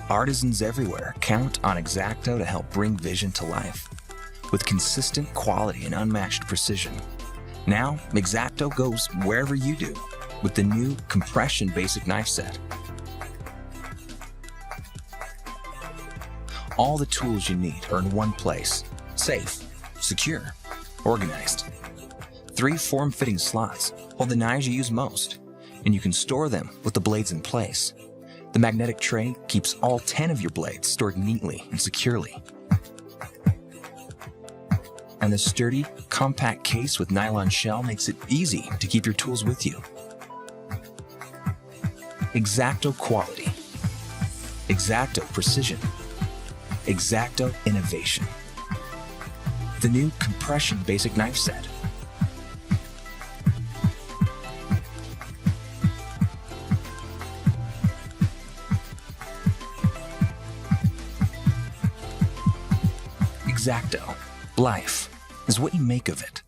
Artisans everywhere count on X-ACTO to help bring vision to life. With consistent quality and unmatched precision, now X-ACTO goes wherever you do with the new compression basic knife set. All the tools you need are in one place, safe, secure, organized. 3 form-fitting slots hold the knives you use most, and you can store them with the blades in place. The magnetic tray keeps all 10 of your blades stored neatly and securely. And the sturdy, compact case with nylon shell makes it easy to keep your tools with you. X-ACTO quality, X-ACTO precision, X-ACTO innovation. The new compression basic knife set. X-ACTO. Life is what you make of it.